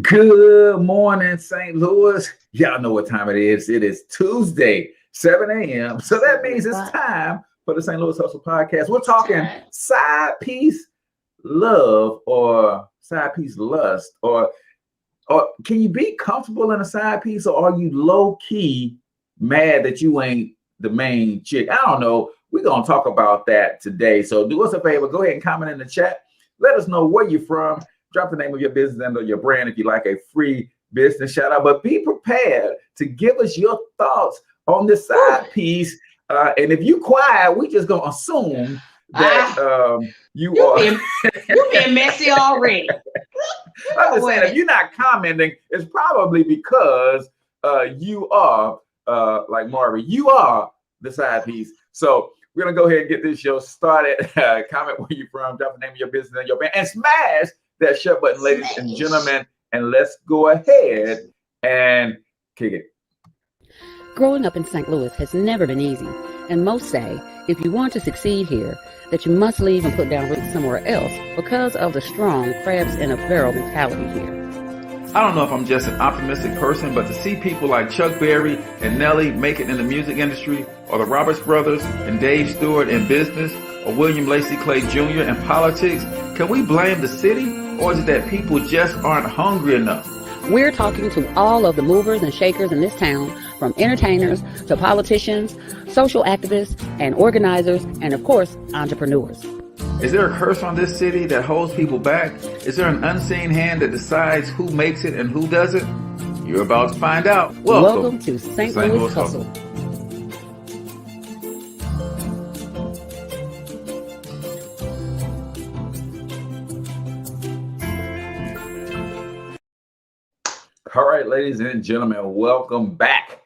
Good morning, St. Louis. Y'all know what time it is. It is Tuesday, 7 a.m. So that means it's time for the St. Louis Hustle Podcast. We're talking side piece love or side piece lust, or can you be comfortable in a side piece, or are you low key mad that you ain't the main chick? I don't know. We're gonna talk about that today. So do us a favor, go ahead and comment in the chat. Let us know where you're from. Drop the name of your business and or your brand if you like a free business shout out. But be prepared to give us your thoughts on this side piece. And if you quiet, we just gonna assume that you being messy already. I'm just saying, if you're not commenting, it's probably because you are like Marvin. You are the side piece. So we're gonna go ahead and get this show started. Comment where you're from, drop the name of your business and your brand, and smash that share button, ladies and gentlemen, and let's go ahead and kick it. Growing up in St. Louis has never been easy, and most say if you want to succeed here, that you must leave and put down roots somewhere else because of the strong crabs in a barrel mentality here. I don't know if I'm just an optimistic person, but to see people like Chuck Berry and Nelly make it in the music industry, or the Roberts brothers and Dave Stewart in business, or William Lacey Clay Jr. in politics, can we blame the city, or is it that people just aren't hungry enough? We're talking to all of the movers and shakers in this town, from entertainers to politicians, social activists and organizers, and of course, entrepreneurs. Is there a curse on this city that holds people back? Is there an unseen hand that decides who makes it and who doesn't? You're about to find out. Welcome to St. Louis Hustle. All right, ladies and gentlemen, welcome back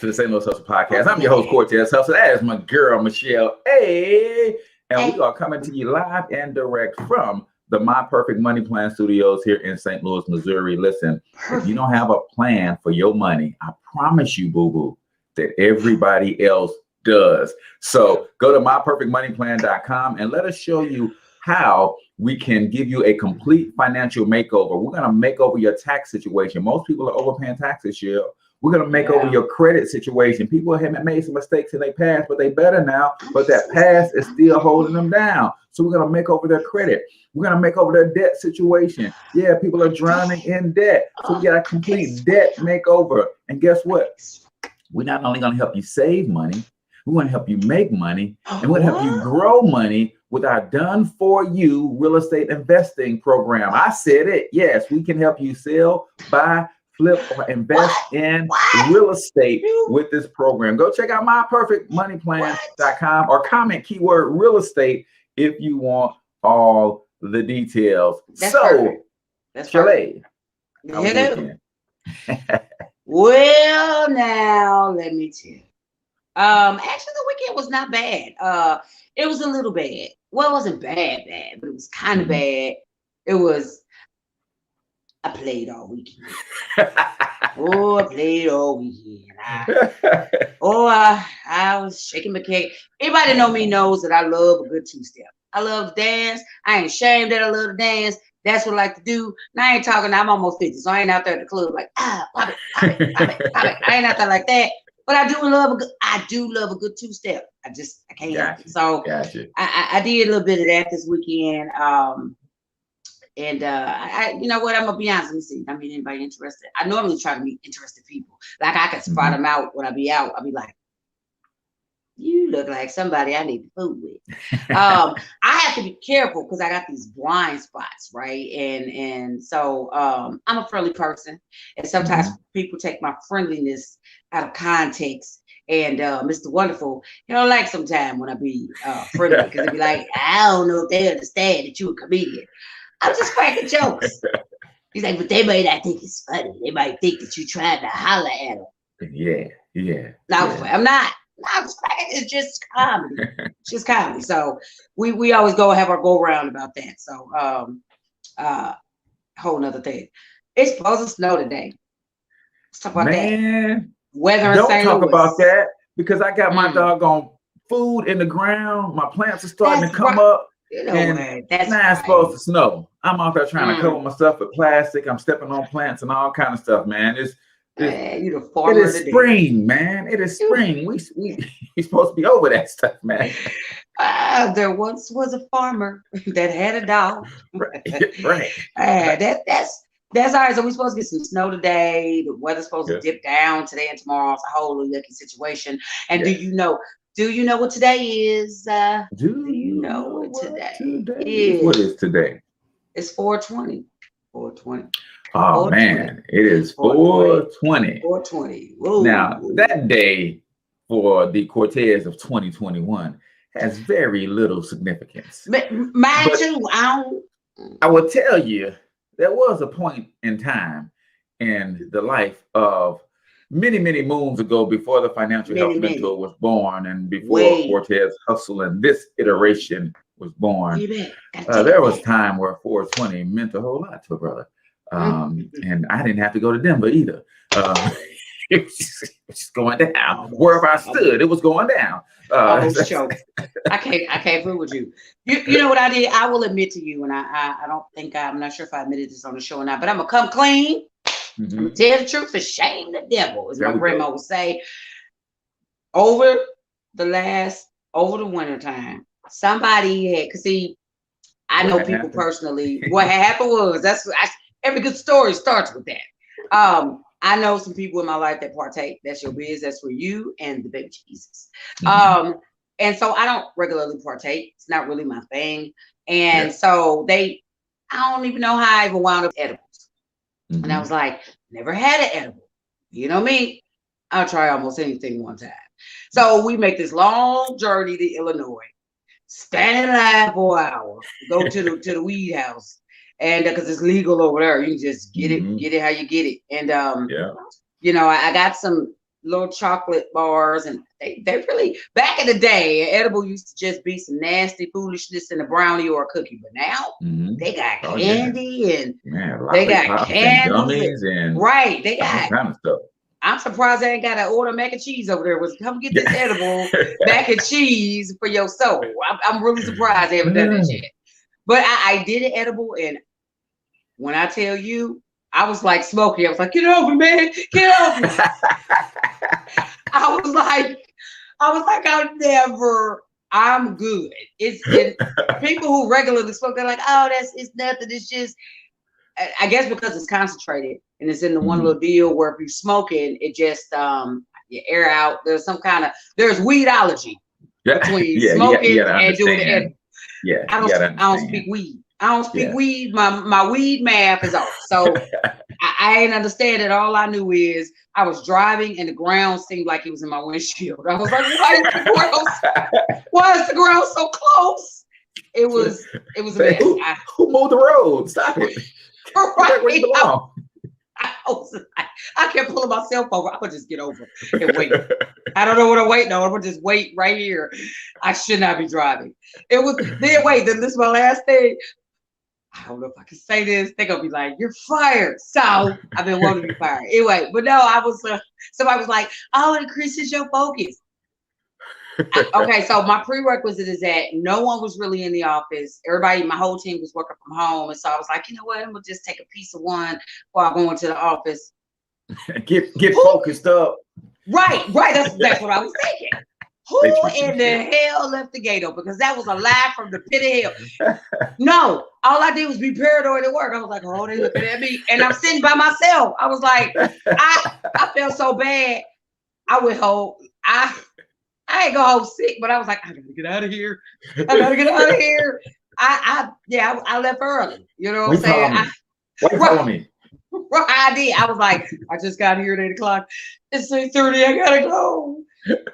to the St. Louis Hustle Podcast. I'm your host, CORTEZ Hustle. That is my girl, Michelle Aaye. And we are coming to you live and direct from the My Perfect Money Plan Studios here in St. Louis, Missouri. Listen, if you don't have a plan for your money, I promise you, boo-boo, that everybody else does. So go to myperfectmoneyplan.com and let us show you how we can give you a complete financial makeover. We're going to make over your tax situation. Most people are overpaying taxes this year. We're going to make over your credit situation. People have made some mistakes in their past, but they better now. But that past is still holding them down. So we're going to make over their credit. We're going to make over their debt situation. Yeah, people are drowning in debt. So we got a complete debt makeover. And guess what? We're not only going to help you save money, we want to help you make money, and we're going to help you grow money with our Done For You real estate investing program. I said it. Yes, we can help you sell, buy, flip, or invest in real estate with this program. Go check out myperfectmoneyplan.com or comment keyword real estate if you want all the details. That's perfect. That's Chalet. Well, now let me tell you. Actually, the weekend was not bad. It was a little bad. Well, it wasn't bad, but it was kind of bad. I played all weekend. I played all weekend. I was shaking my cake. Anybody that know me knows that I love a good two-step. I love to dance. I ain't ashamed that I love to dance. That's what I like to do. Now I ain't talking, I'm almost 50, so I ain't out there at the club like, pop it, pop it, pop it, pop it. I ain't out there like that. But I do love a good two-step. I can't help it. So I did a little bit of that this weekend. And you know what? I'm gonna be honest. Let me see. I mean, anybody interested? I normally try to meet interested people. Like I can spot them out when I be out. I'll be like, you look like somebody I need to fool with. I have to be careful because I got these blind spots, right? And so I'm a friendly person, and sometimes people take my friendliness out of context. And Mr. Wonderful, you don't like sometimes when I be friendly because they be like, I don't know if they understand that you a comedian. I'm just cracking jokes. He's like, but they might not think it's funny. They might think that you tried to holler at them. Yeah. No, I'm not. I'm just cracking. It's just comedy. It's just comedy. So we always have our go around about that. So whole nother thing. It's supposed to snow today. Let's talk about that. Weather in St. Louis. Don't talk about that because I got my doggone food in the ground. My plants are starting to come up. You know And what? That's now it's supposed to snow. I'm out there trying to cover myself with plastic. I'm stepping on plants and all kind of stuff, man. you the It farmer is spring, man. It is spring. We supposed to be over that stuff, man. There once was a farmer that had a dog. Right. That's all right. So we're supposed to get some snow today. The weather's supposed to dip down today and tomorrow. It's a whole yucky situation. And do you know what today is? Do you know what today is? What is today? It's 420. 420. Oh, 420. man. It is 420. 420. Now, that day for the Cortez of 2021 has very little significance. Mine too. I will tell you, there was a point in time in the life of many, many moons ago, before the Financial Health Mentor was born and before Cortez Hustle and this iteration was born. There was time where 420 meant a whole lot to a brother. And I didn't have to go to Denver either. It was just going down. Wherever I stood, it was going down. Almost choked. I can't fool with you. You know what I did? I will admit to you, and I'm not sure if I admitted this on the show or not, but I'm gonna come clean. I'm gonna tell the truth and shame the devil, as my grandma would say. Over the winter time, somebody had, cause see, I know people personally. What happened was every good story starts with that. I know some people in my life that partake. That's your biz. That's for you and the baby Jesus. And so I don't regularly partake. It's not really my thing. And so I don't even know how I even wound up edibles. And I was like, never had an edible. You know me? I'll try almost anything one time. So we make this long journey to Illinois, stand in line for an hour, go to the weed house. And because it's legal over there, you can just get it how you get it. And you know, I got some little chocolate bars, and they really, back in the day, an edible used to just be some nasty foolishness in a brownie or a cookie. But now they got candy and they got candles and they got kind of stuff. I'm surprised I ain't got to order mac and cheese over there. Was come get this edible mac and cheese for your soul. I'm really surprised they haven't done that yet. But I did an edible, and when I tell you, I was like Smokey. I was like, get over, man, get over. I was like, I'm good. It's people who regularly smoke, they're like, oh, it's nothing. It's just, I guess because it's concentrated and it's in the one little deal where if you're smoking, it just you air out. There's weedology between smoking and doing the edible. I don't speak weed. I don't speak weed. My weed math is off. So I ain't understand it. All I knew is I was driving and the ground seemed like it was in my windshield. I was like, why is the ground so close? It was a mess. Who moved the road? Stop it. Right. I kept pulling myself over. I would just get over and wait. I don't know what I'm waiting on. I'm gonna just wait right here. I should not be driving. It was then this is my last thing. I don't know if I can say this. They're gonna be like, you're fired. So I've been wanting to be fired. Anyway, but no, I was somebody was like, oh, it increases your focus. Okay, so my prerequisite is that no one was really in the office. Everybody, my whole team was working from home. And so I was like, you know what? I'm gonna just take a piece of one while I'm going to the office. Get focused up. Right. That's what I was thinking. Who in the hell left the gate open? Because that was a lie from the pit of hell. No, all I did was be paranoid at work. I was like, oh, they looking at me. And I'm sitting by myself. I was like, I felt so bad. I went home. I ain't go home sick, but I was like, I gotta get out of here. I left early. You know what I'm saying? Why you calling me? Right, I did. I was like, I just got here at 8 o'clock. It's 6:30. I gotta go.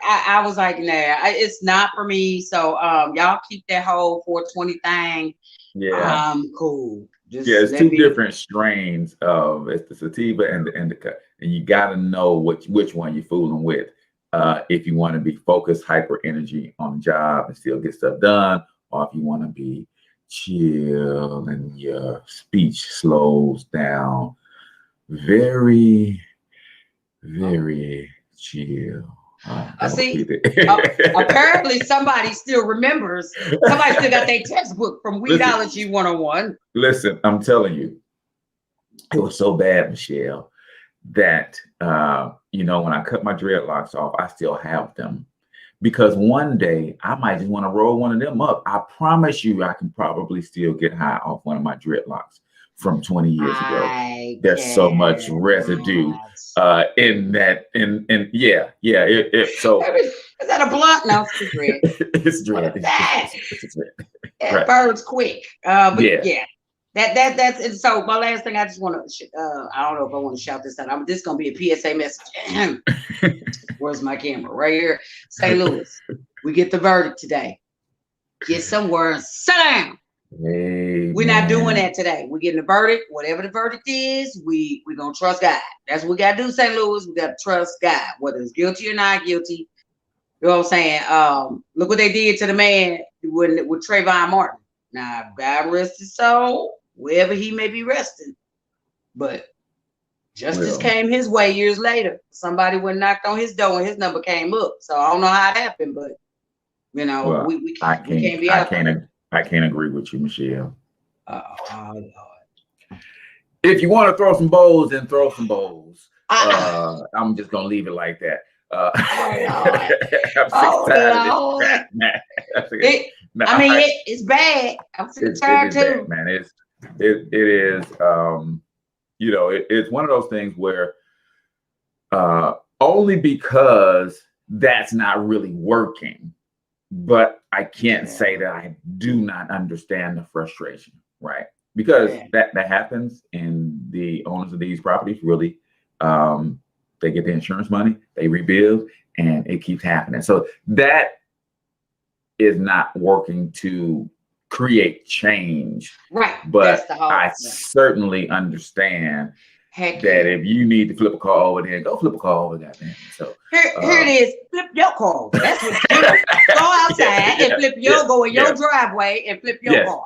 I was like, nah, it's not for me. So y'all keep that whole 420 thing. Yeah. Cool. It's two different strains of it's the sativa and the indica, and you gotta know which one you're fooling with. If you want to be focused, hyper energy on the job and still get stuff done, or if you want to be chill and your speech slows down, very, very chill. See, apparently somebody still remembers. Somebody still got their textbook from Weedology 101. Listen, I'm telling you, it was so bad, Michelle, that you know, when I cut my dreadlocks off, I still have them. Because one day I might just want to roll one of them up. I promise you, I can probably still get high off one of my dreadlocks from 20 years ago. There's so much residue in that. And yeah. So is that a blunt? No, it's dread. It's dread. It's dread. It burns quick. But yeah. That's it. So my last thing, I just want to, I don't know if I want to shout this out. This is going to be a PSA message. Where's my camera? Right here. St. Louis. We get the verdict today. Get somewhere and sit down. Hey, we're not doing that today. We're getting the verdict. Whatever the verdict is, we're going to trust God. That's what we got to do, St. Louis. We got to trust God, whether it's guilty or not guilty. You know what I'm saying? Look what they did to the man with Trayvon Martin. Now, God rest his soul, wherever he may be resting. But justice came his way years later. Somebody went knocked on his door and his number came up. So I don't know how it happened, but you know, we can't be out there. I can't agree with you, Michelle. Oh, Lord. If you want to throw some bowls, then throw some bowls. I'm just gonna leave it like that. It's bad. I'm sick and tired too, bad, man. It is. You know, it's one of those things where only because that's not really working, but I can't say that I do not understand the frustration, right? Because that happens, and the owners of these properties really, they get the insurance money, they rebuild, and it keeps happening. So that is not working to create change, right? But I certainly understand that if you need to flip a car over there, go flip a car over there. So here it is, flip your car. That's what you do. Go outside and flip your go in your driveway and flip your car.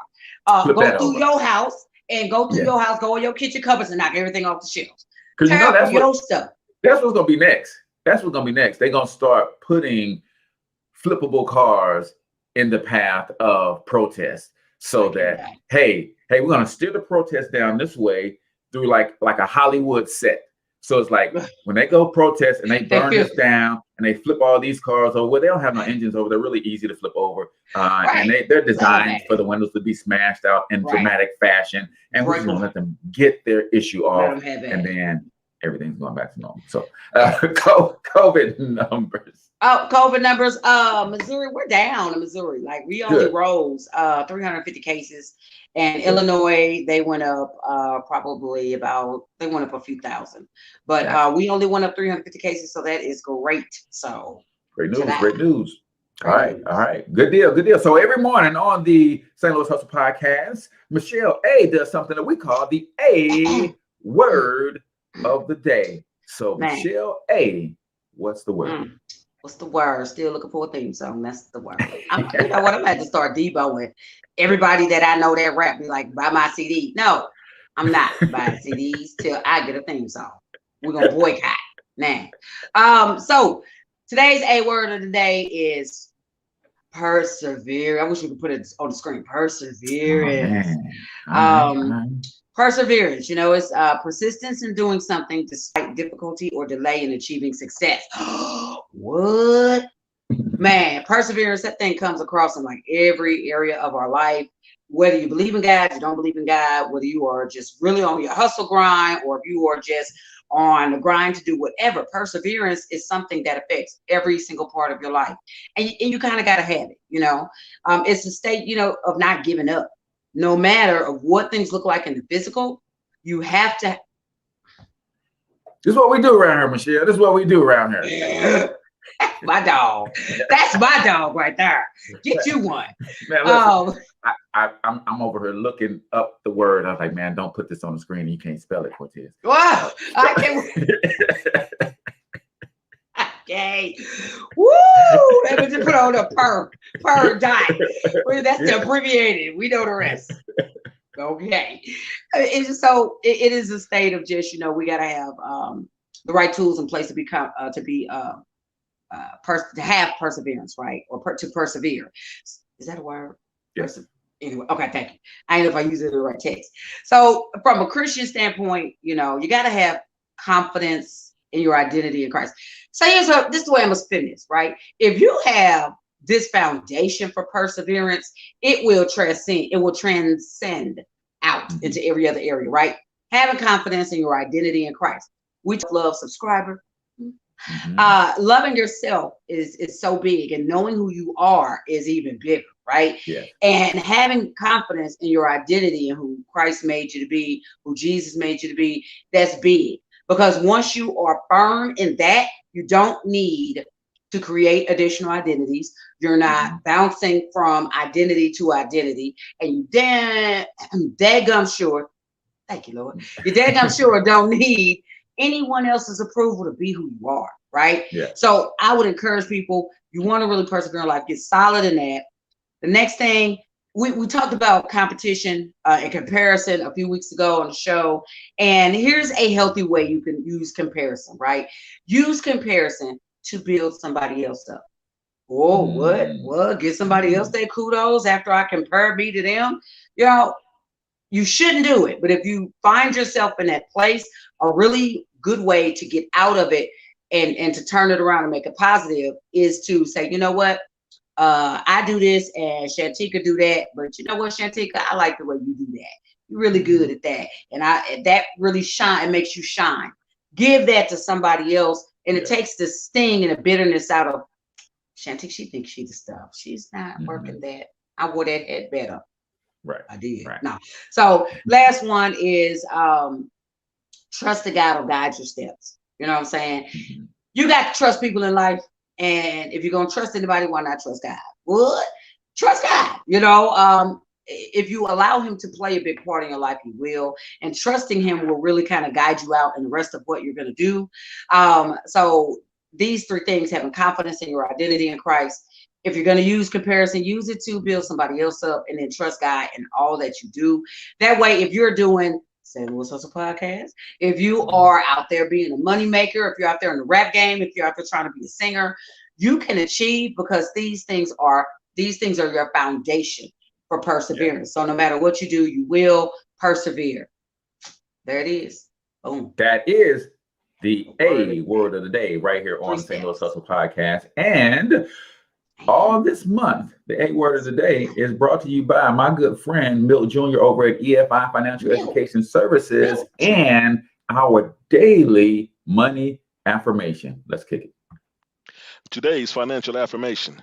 Go through your house and go through your house. Go in your kitchen cupboards and knock everything off the shelves. Because you know that's your stuff. That's what's gonna be next. That's what's gonna be next. They're gonna start putting flippable cars in the path of protest, so that hey, we're gonna steer the protest down this way through like a Hollywood set. So it's like when they go protest and they burn this down and they flip all these cars over, they don't have no engines over. They're really easy to flip over, and they're designed for the windows to be smashed out in dramatic fashion. And we're gonna let them get their issue off, and then everything's going back to normal. So COVID numbers. Oh, COVID numbers. Missouri, we're down in Missouri. Like we only rose 350 cases. And Illinois, they went up probably they went up a few thousand. But we only went up 350 cases, so that is great. So great news. All right. Good deal. So every morning on the St. Louis Hustle Podcast, Michelle A does something that we call the A word of the day. So Michelle A, what's the word? What's the word? Still looking for a theme song. That's the word. You know what? I'm going to start deboing everybody that I know that rap me like, buy my CD. No, I'm not buying CDs till I get a theme song. We're going to boycott now. So today's A word of the day is persevere. I wish we could put it on the screen. Perseverance. Perseverance, you know, it's persistence in doing something despite difficulty or delay in achieving success. What? Man, perseverance, that thing comes across in like every area of our life. Whether you believe in God, you don't believe in God, whether you are just really on your hustle grind, or if you are just on the grind to do whatever, perseverance is something that affects every single part of your life. And you kind of got to have it, you know. It's a state, you know, of not giving up. No matter of what things look like in the physical, you have to. This is what we do around here, Michelle. This is what we do around here. My dog. That's my dog right there. Get you one. Man, listen, I'm over here looking up the word. I was like, man, don't put this on the screen. You can't spell it, Cortez. Wow. I can't. Okay. Woo! Let me just put on a per dot. That's the abbreviated. We know the rest. Okay. It's just so it is a state of just, you know, we gotta have the right tools in place to be to have perseverance, right? Or to persevere. Is that a word? Yes. Anyway, okay, thank you. I don't know if I use it in the right text. So from a Christian standpoint, you got to have confidence in your identity in Christ. So this is the way I must finish, right? If you have this foundation for perseverance, it will transcend out into every other area, right? Having confidence in your identity in Christ. We love subscriber. Loving yourself is so big, and knowing who you are is even bigger, right? Yeah. And having confidence in your identity and who Christ made you to be, who Jesus made you to be, that's big. Because once you are firm in that, you don't need to create additional identities. You're not bouncing from identity to identity, and you daggum sure. Thank you, Lord. You daggum sure don't need anyone else's approval to be who you are, right? Yeah. So I would encourage people, you want to really persevere in life, get solid in that. The next thing, we talked about competition and comparison a few weeks ago on the show. And here's a healthy way you can use comparison, right? Use comparison to build somebody else up. Oh, what? Get somebody else their kudos after I compare me to them? You shouldn't do it. But if you find yourself in that place, a really good way to get out of it and to turn it around and make it positive is to say, you know what? I do this and Shantika do that, but you know what, Shantika, I like the way you do that. You're really good at that. And that really shine, it makes you shine. Give that to somebody else. And it takes the sting and the bitterness out of Shantika. She thinks she's the stuff. She's not working that. I wore that head better. Right. I did. Right. No. So last one is trust the God will guide your steps. You know what I'm saying? You got to trust people in life. And if you're going to trust anybody, why not trust God? What? Trust God. If you allow him to play a big part in your life, he will. And trusting him will really kind of guide you out in the rest of what you're going to do. So these three things: having confidence in your identity in Christ. If you're going to use comparison, use it to build somebody else up, and then trust God in all that you do. That way, if you're doing St. Louis Hustle Podcast, if you are out there being a money maker, if you're out there in the rap game, if you're out there trying to be a singer, you can achieve, because these things are your foundation for perseverance. So no matter what you do, you will persevere. There it is. Boom. That is the A word of the day right here on the St. Louis Hustle Podcast. And all this month, the A word of the day is brought to you by my good friend Milt Jr. over at EFI Financial Education Services and our daily money affirmation. Let's kick it. Today's financial affirmation: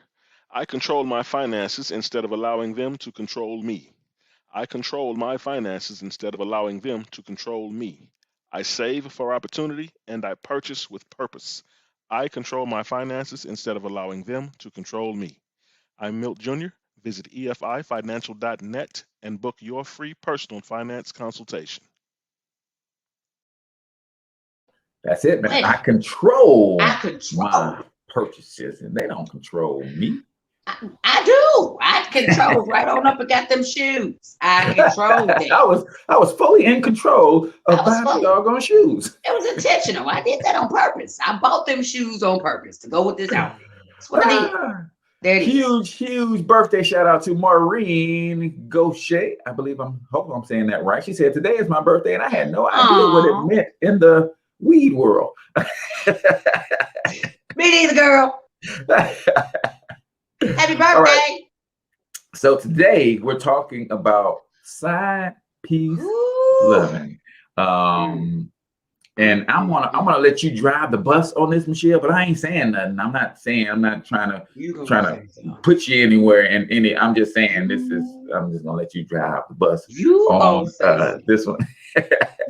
I control my finances instead of allowing them to control me. I control my finances instead of allowing them to control me. I save for opportunity and I purchase with purpose. I control my finances instead of allowing them to control me. I'm Milt Jr. Visit EFIFinancial.net and book your free personal finance consultation. That's it, man. I control my purchases, and they don't control me. I do. I control right on up and got them shoes. I control them. I was fully in control of buying the doggone shoes. It was intentional. I did that on purpose. I bought them shoes on purpose to go with this outfit. That's what I did. There it is. Huge birthday shout out to Maureen Gaucher. I hope I'm saying that right. She said, today is my birthday, and I had no idea what it meant in the weed world. Me neither, girl. Happy birthday. Right. So today we're talking about side piece living. And I'm gonna let you drive the bus on this, Michelle, but I ain't saying nothing. I'm not trying to put you anywhere in any. I'm just saying I'm just gonna let you drive the bus on this one.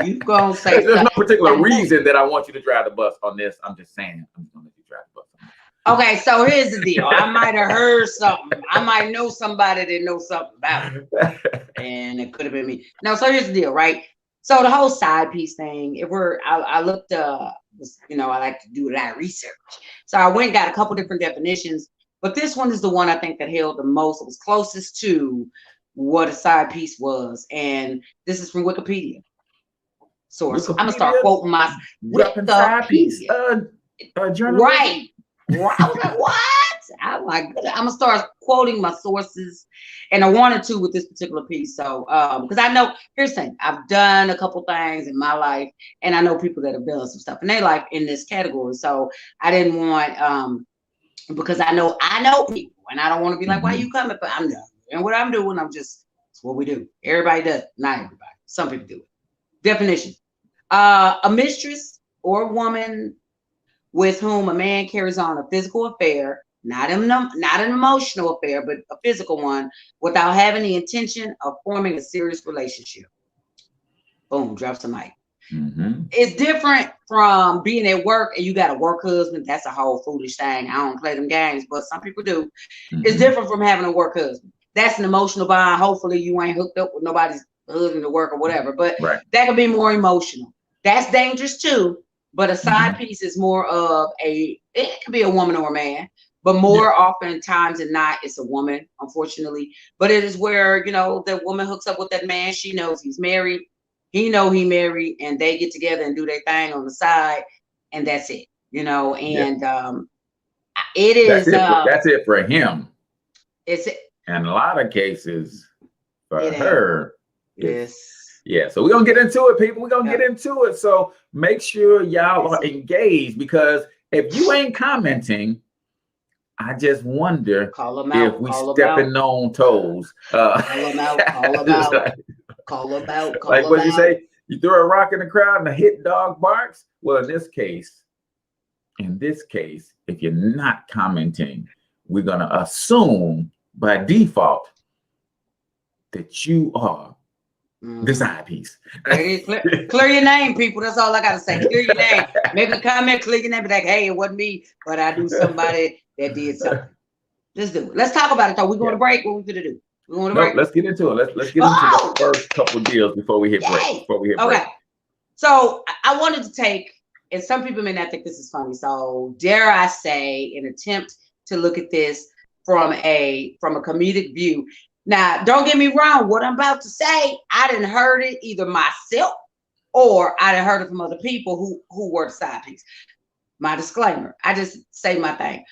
You gonna say there's no particular reason that I want you to drive the bus on this. I'm just saying I'm just gonna let you drive the bus on this. Okay, so here's the deal. I might have heard something. I might know somebody that knows something about it. And it could have been me. No, so here's the deal, right? So the whole side piece thing, I looked, I like to do a lot of research. So I went and got a couple different definitions, but this one is the one I think that held the most. It was closest to what a side piece was. And this is from Wikipedia. Source. I'm going to start quoting my side piece. Right. I was like, what? I'm like, I'm gonna start quoting my sources, and I wanted to with this particular piece. So, because I know, here's the thing, I've done a couple things in my life, and I know people that have done some stuff in their life in this category. So I didn't want, because I know people, and I don't want to be like, why you coming? But I'm done, and what I'm doing, it's what we do. Everybody does, not everybody. Some people do it. Definition: a mistress or a woman with whom a man carries on a physical affair, not an emotional affair, but a physical one, without having the intention of forming a serious relationship. Boom, drops the mic. It's different from being at work and you got a work husband. That's a whole foolish thing. I don't play them games, but some people do. It's different from having a work husband. That's an emotional bond. Hopefully you ain't hooked up with nobody's husband to work or whatever, but that could be more emotional. That's dangerous too. But a side piece is more of it could be a woman or a man, but more often times than not, it's a woman, unfortunately. But it is where, the woman hooks up with that man. She knows he's married. He married, and they get together and do their thing on the side. And that's it, and it is. That's it for him. It's in a lot of cases for her. Yes. Yeah, so we're going to get into it, people. We're going to get into it. So make sure y'all are engaged, because if you ain't commenting, I just wonder if we stepping on toes. Call them out. Like what you say, you throw a rock in the crowd and a hit dog barks. Well, in this case, if you're not commenting, we're going to assume by default that you are the side piece. Clear your name, people. That's all I gotta say. Clear your name. Make a comment, clear your name, be like, hey, it wasn't me, but I knew somebody that did something. Let's do it. Let's talk about it though. We're going to break. What we gonna do? We're going to break. Let's get into it. Let's get into the first couple deals before we hit break. Okay. So I wanted to take, and some people may not think this is funny, so dare I say, an attempt to look at this from a comedic view. Now, don't get me wrong. What I'm about to say, I didn't heard it either myself or I didn't heard it from other people who were the side piece. My disclaimer, I just say my thing.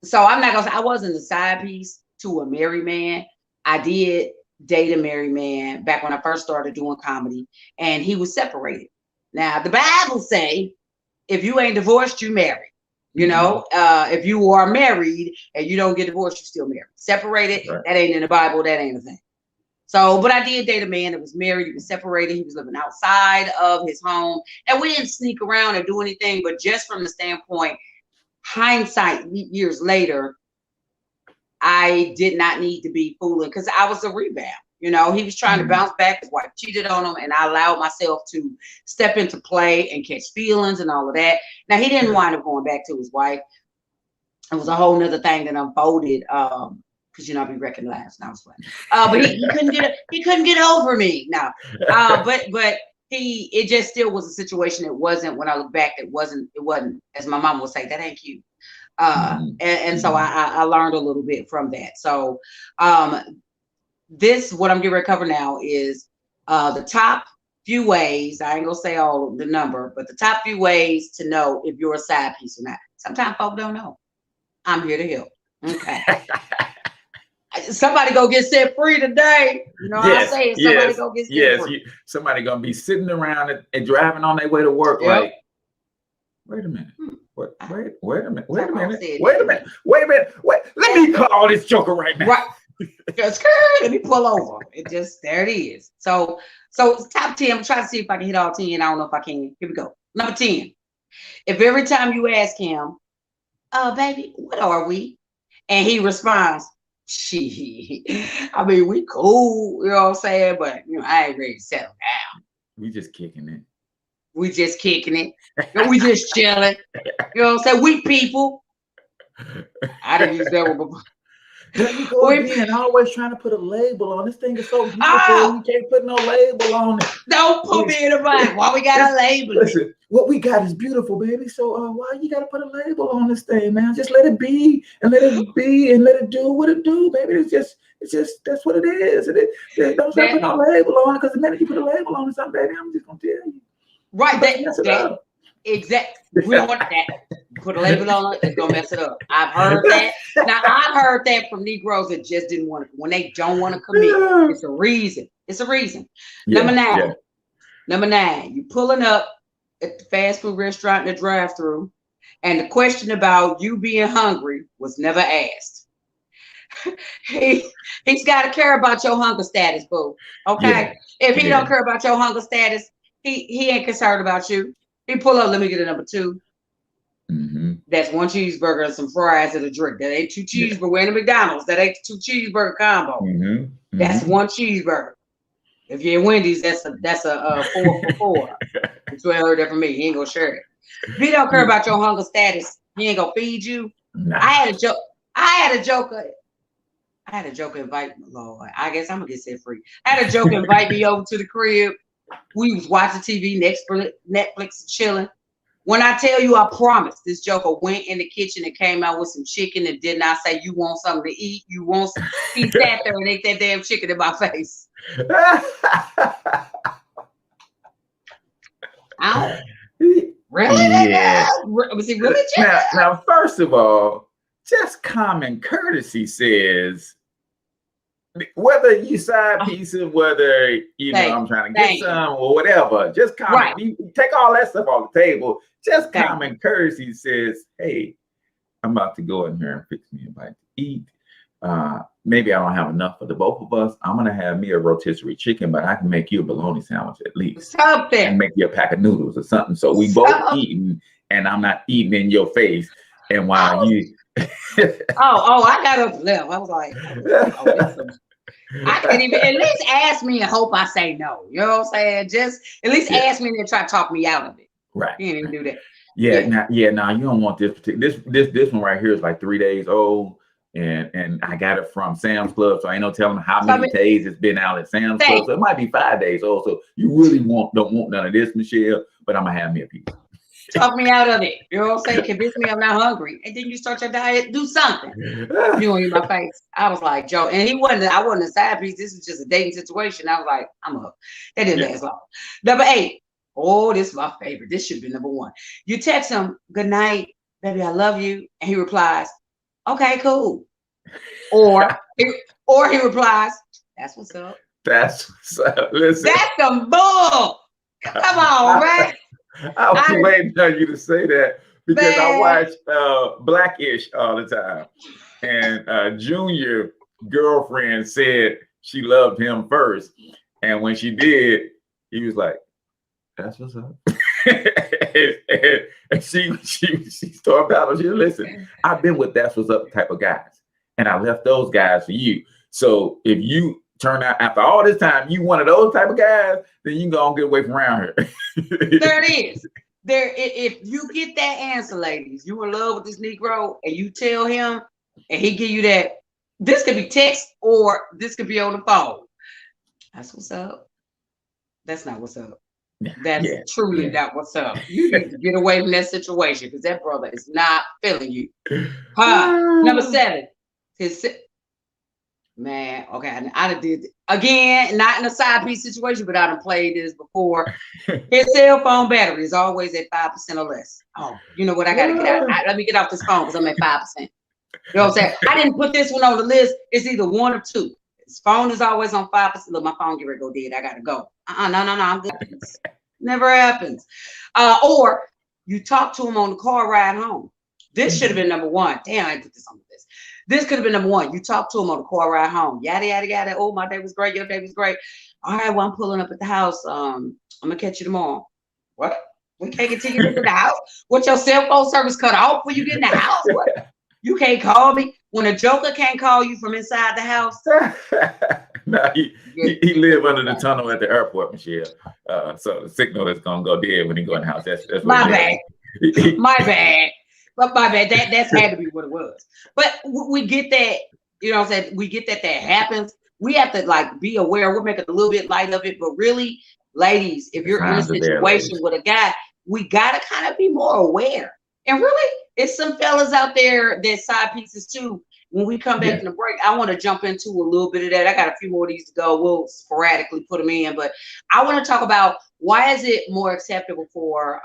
So I'm not gonna say I wasn't the side piece to a married man. I did date a married man back when I first started doing comedy, and he was separated. Now, the Bible say, if you ain't divorced, you married. If you are married and you don't get divorced, you're still married. Separated, that ain't in the Bible, that ain't a thing. So, but I did date a man that was married, he was separated, he was living outside of his home, and we didn't sneak around or do anything, but just from the standpoint, hindsight, years later, I did not need to be fooling, because I was a rebound. He was trying to bounce back. His wife cheated on him, and I allowed myself to step into play and catch feelings and all of that. Now, he didn't wind up going back to his wife. It was a whole nother thing that unfolded, because I be recognized. And I was playing. But he couldn't get over me. No, but it just still was a situation. It wasn't, when I look back, it wasn't, as my mom would say, that ain't cute. And so I learned a little bit from that. So, what I'm getting ready to cover now is the top few ways. I ain't gonna say all the number, but the top few ways to know if you're a side piece or not. Sometimes folks don't know. I'm here to help. Okay. Somebody go get set free today. I'm saying? Somebody go get set free. Somebody gonna be sitting around and driving on their way to work like, wait a minute. Wait a minute. Let me call this joker right now. Right. Let me pull over. There it is. So top 10, I'm trying to see if I can hit all 10. I don't know if I can. Here we go. Number 10. If every time you ask him, baby, what are we? And he responds, we cool, you know what I'm saying? But I ain't ready to settle down. We just kicking it. We just chilling. You know what I'm saying? We people. I didn't use that one before. Again, always trying to put a label on this thing. Is so beautiful. You can't put no label on it. Don't put me in the bind. Why we got a label? Listen, what we got is beautiful, baby. So why you gotta put a label on this thing, man? Just let it be and let it do what it do, baby. It's just that's what it is. Don't put no label on it, because the minute you put a label on something, baby, I'm just gonna tell you. Right. Exactly. We don't want that. put a label on it, it's gonna mess it up. I've heard that. Now I've heard that from Negroes that just didn't want to, when they don't want to commit. It's a reason. It's a reason. Yeah, Number 9. yeah. Number 9, you pulling up at the fast food restaurant in the drive-thru, and the question about you being hungry was never asked. He's got to care about your hunger status, boo. Okay, if he don't care about your hunger status, he ain't concerned about you. He pull up, let me get a number 2. That's 1 cheeseburger and some fries and a drink. That ain't 2 cheeseburgers. We're in the McDonald's. That ain't 2 cheeseburger combo. That's 1 cheeseburger. If you're in Wendy's, that's a 4 for 4. That's what I heard that from me. He ain't gonna share it. If he don't care about your hunger status, he ain't gonna feed you. Nah. I had a joker invite, Lord, I guess I'm gonna get set free. I had a joker invite me over to the crib. We was watching TV, Netflix, chilling. When I tell you, I promise, this joker went in the kitchen and came out with some chicken and did not say, you want something to eat? You want some? He sat there and ate that damn chicken in my face. Ow. Really? Yeah. Was he really? Now, first of all, just common courtesy says, whether you side pieces, whether I'm trying to get some or whatever, just common. You take all that stuff off the table. Just common courtesy says, hey, I'm about to go in here and fix me a bite to eat. Maybe I don't have enough for the both of us. I'm gonna have me a rotisserie chicken, but I can make you a bologna sandwich at least. Something. And make you a pack of noodles or something. So we both eating, and I'm not eating in your face. And while you I got up left. I was like, I can't even, at least ask me and hope I say no. You know what I'm saying? Just at least ask me and then try to talk me out of it. Right. You didn't do that. Now you don't want this particular this one right here is like 3 days old. And I got it from Sam's Club, so I ain't no telling how many days it's been out at Sam's Club. So it might be 5 days old. So you really don't want none of this, Michelle. But I'm gonna have me a piece. Talk me out of it. You know what I'm saying? Convince me I'm not hungry, and then you start your diet. Do something. You on my face. I was like, Joe, and I wasn't a side piece. This was just a dating situation. I was like, I'm up. That didn't last long. Number 8. Oh, this is my favorite. This should be number 1. You text him, good night, baby, I love you, and he replies, okay, cool. Or he replies, that's what's up. That's what's up. Listen. That's some bull. Come on, man. I was waiting for you to say that because I watch Blackish all the time. And Junior girlfriend said she loved him first. And when she did, he was like, that's what's up. and she stormed out and she said, listen, I've been with that's what's up type of guys. And I left those guys for you. So if you turn out after all this time, you one of those type of guys, then you can go and get away from around here. There it is. If you get that answer, ladies, you in love with this Negro and you tell him and he give you that, this could be text or this could be on the phone. That's what's up. That's not what's up. That's truly not what's up. You need to get away from that situation because that brother is not feeling you. Number 7. Man, okay, I did again, not in a side piece situation, but I done played this before. His cell phone battery is always at 5% or less. Oh, you know what? I gotta get out. Let me get off this phone because I'm at 5%. You know what I'm saying? I didn't put this one on the list. It's either 1 or 2. His phone is always on 5%. Look, my phone get ready to go dead. I gotta go. No, I'm good. Never happens. Or you talk to him on the car ride home. This should have been number 1. Damn, I didn't put this on the list. This could have been number 1. You talk to him on the car ride home. Yada, yada, yada. Oh, my day was great. Your day was great. All right, well, I'm pulling up at the house. I'm going to catch you tomorrow. What? We can't continue to the house? What, your cell phone service cut off when you get in the house? What? You can't call me? When a joker can't call you from inside the house? No, he live under the tunnel at the airport, Michelle. So the signal is going to go dead when he go in the house. That's my bad. My bad. But my bad, that's had to be what it was. But we get that, you know what I'm saying? We get that happens. We have to like be aware. We're making a little bit light of it. But really, ladies, if you're in a situation with a guy, we got to kind of be more aware. And really, it's some fellas out there that side pieces too. When we come back in the break, I want to jump into a little bit of that. I got a few more of these to go. We'll sporadically put them in. But I want to talk about why is it more acceptable for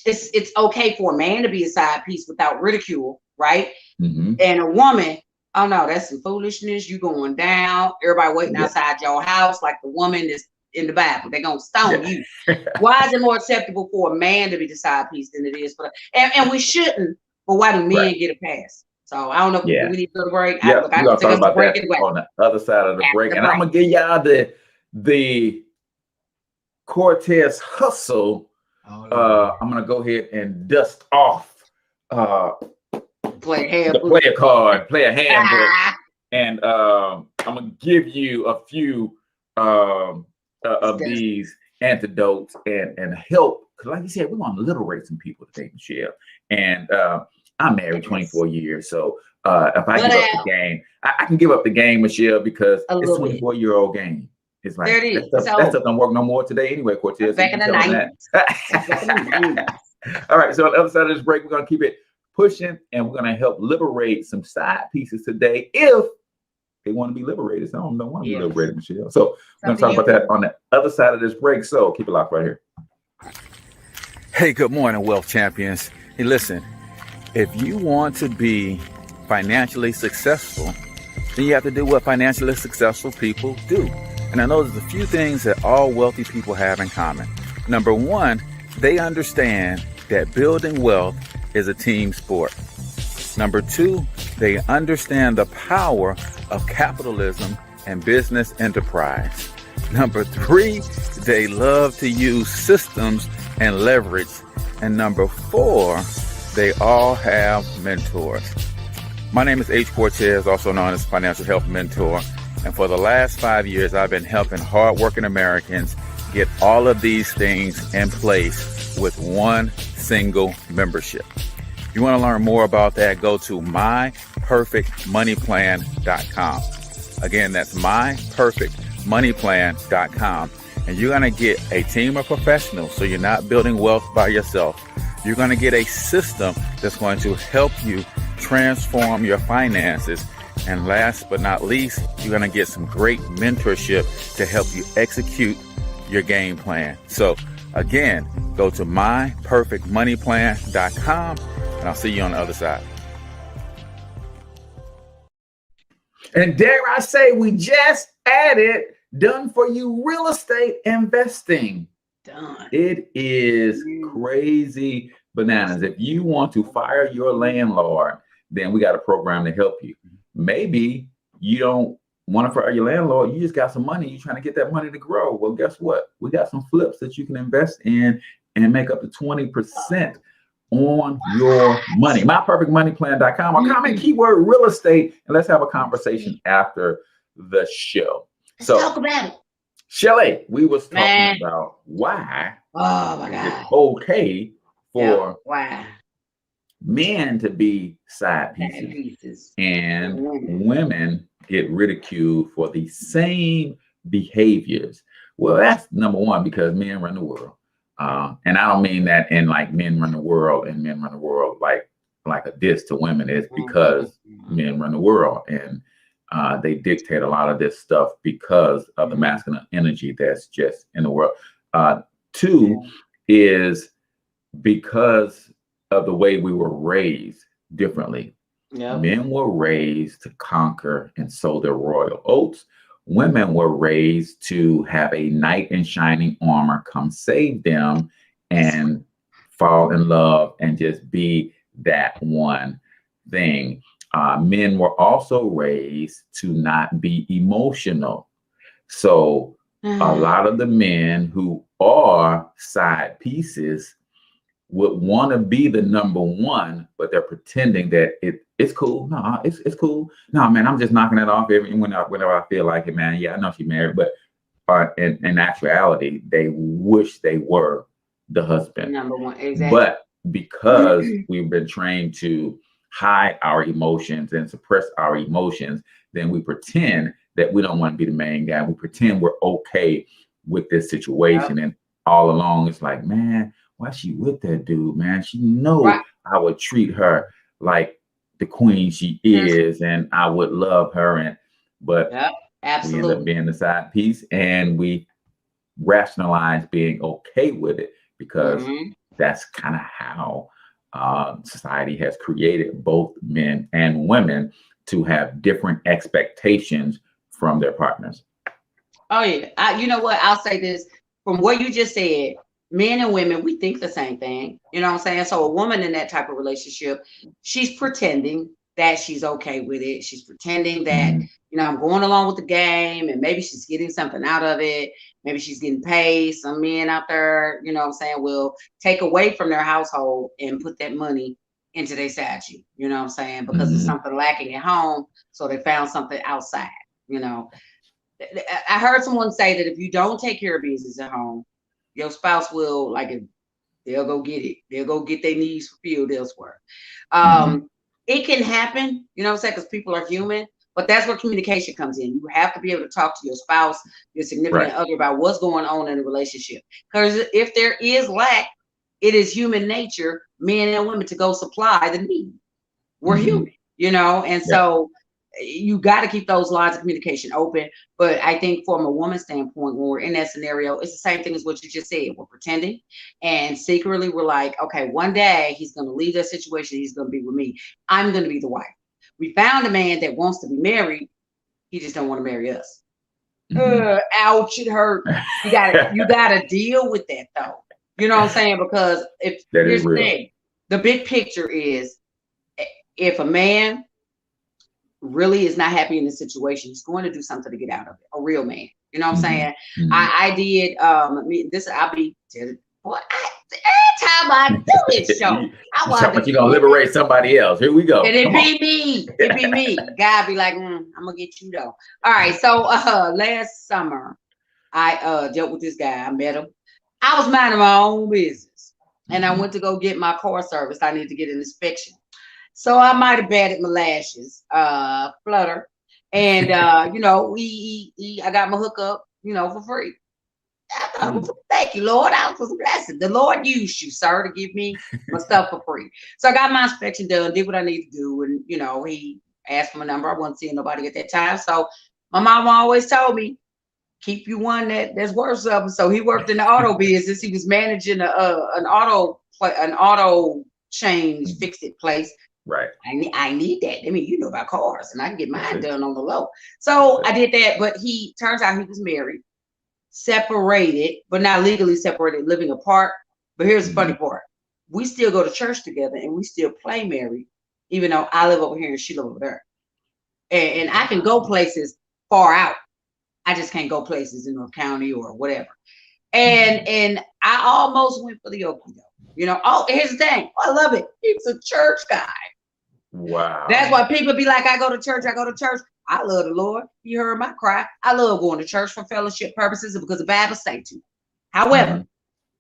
it's okay for a man to be a side piece without ridicule, right? Mm-hmm. And a woman, oh no, that's some foolishness. You going down, everybody waiting outside your house like the woman is in the Bible. They're gonna stone you. Why is it more acceptable for a man to be the side piece than it is for and we shouldn't, but why do men get a pass? So I don't know if we need to go to break. Yeah, we're gonna talk about that anyway. on the other side of the break. And I'm gonna give y'all the CORTEZ hustle. I'm gonna go ahead and dust off the player card, player handbook, and I'm gonna give you a few of these antidotes and help. Because like you said, we're gonna liberate some people today, Michelle. And I'm married 24 years, so if I give up the game, I can give up the game, Michelle, because it's a 24-year-old game. It's like that stuff don't work no more today anyway, CORTEZ. Back in the 90s. All right, so on the other side of this break, we're gonna keep it pushing, and we're gonna help liberate some side pieces today if they want to be liberated. Some of them don't want to be liberated, Michelle. So we're gonna talk about that on the other side of this break. So keep it locked right here. Hey, good morning, wealth champions. Hey, listen, if you want to be financially successful, then you have to do what financially successful people do. And I know there's a few things that all wealthy people have in common. Number one, they understand that building wealth is a team sport. Number two, they understand the power of capitalism and business enterprise. Number three, they love to use systems and leverage. And number four, they all have mentors. My name is H. CORTEZ, also known as Financial Health Mentor. And for the last 5 years, I've been helping hardworking Americans get all of these things in place with one single membership. If you want to learn more about that, go to myperfectmoneyplan.com. Again, that's myperfectmoneyplan.com. And you're going to get a team of professionals, so you're not building wealth by yourself. You're going to get a system that's going to help you transform your finances. And last but not least, you're going to get some great mentorship to help you execute your game plan. So again, go to myperfectmoneyplan.com, and I'll see you on the other side. And dare I say, we just added done for you real estate investing. Done. It is crazy bananas. If you want to fire your landlord, then we got a program to help you. Maybe you don't want to fire your landlord. You just got some money. You're trying to get that money to grow. Well, guess what? We got some flips that you can invest in and make up to 20% on your money. MyPerfectMoneyPlan.com or comment keyword real estate, and let's have a conversation after the show. Let's talk about it. Shelly, we was talking about why it's okay for men to be side pieces and women get ridiculed for the same behaviors. Well, that's number one, because men run the world. And I don't mean that in like men run the world and men run the world like a diss to women. It's because men run the world, and they dictate a lot of this stuff because of the masculine energy that's just in the world. Two is because of the way we were raised differently. Men were raised to conquer and sow their royal oats. Women were raised to have a knight in shining armor come save them and fall in love and just be that one thing. Men were also raised to not be emotional. So a lot of the men who are side pieces would want to be the number one, but they're pretending that it's cool. No, it's cool. No, man, I'm just knocking it off whenever I feel like it, man. Yeah, I know she's married, but in actuality, they wish they were the husband. Number one, exactly. But because we've been trained to hide our emotions and suppress our emotions, then we pretend that we don't want to be the main guy. We pretend we're okay with this situation. And all along, it's like, man, why she with that dude, man? She know I would treat her like the queen she is, and I would love her. But we end up being the side piece, and we rationalize being okay with it because that's kind of how society has created both men and women to have different expectations from their partners. Oh yeah, you know what? I'll say this from what you just said. Men and women, we think the same thing. You know what I'm saying? So a woman in that type of relationship, she's pretending that she's okay with it. She's pretending that, you know, I'm going along with the game, and maybe she's getting something out of it. Maybe she's getting paid. Some men out there, you know what I'm saying, will take away from their household and put that money into their side chick, you know what I'm saying? Because there's something lacking at home. So they found something outside, you know. I heard someone say that if you don't take care of business at home, your spouse will, like, they'll go get it. They'll go get their needs fulfilled elsewhere. It can happen, you know what I'm saying, because people are human, but that's where communication comes in. You have to be able to talk to your spouse, your significant other, about what's going on in the relationship. Because if there is lack, it is human nature, men and women, to go supply the need. We're human, you know, and so you got to keep those lines of communication open. But I think from a woman's standpoint, when we're in that scenario, it's the same thing as what you just said. We're pretending, and secretly we're like, okay, one day he's going to leave that situation. He's going to be with me. I'm going to be the wife. We found a man that wants to be married. He just don't want to marry us. Ouch, it hurt. You gotta deal with that though. You know what I'm saying? Because if here's the thing, the big picture is, if a man really is not happy in the situation, he's going to do something to get out of it. A real man, you know what I'm saying? I did I'll be, boy, every time I do this show, I want you're gonna liberate somebody else. Here we go. And it'd be me. God be like, I'm gonna get you though. All right, so last summer I dealt with this guy. I met him. I was minding my own business, and I went to go get my car service. I need to get an inspection. So I might have batted my lashes, flutter, and you know, I got my hookup, you know, for free. I thought, thank you, Lord. I was blessed. The Lord used you, sir, to give me my stuff for free. So I got my inspection done, did what I need to do, and you know, he asked for my number. I wasn't seeing nobody at that time, so my mama always told me, keep you one that's worth something. So he worked in the auto business. He was managing an auto change fix-it place. Right. I need that. I mean, you know about cars, and I can get mine done on the low. So I did that, but he turns out he was married, separated, but not legally separated, living apart. But here's the funny part. We still go to church together, and we still play married, even though I live over here and she live over there. And I can go places far out. I just can't go places in North County or whatever. And I almost went for the okie doke. You know, oh, here's the thing. I love it. He's a church guy. Wow. That's why people be like, I go to church. I love the Lord. You heard my cry. I love going to church for fellowship purposes because the Bible say to. However,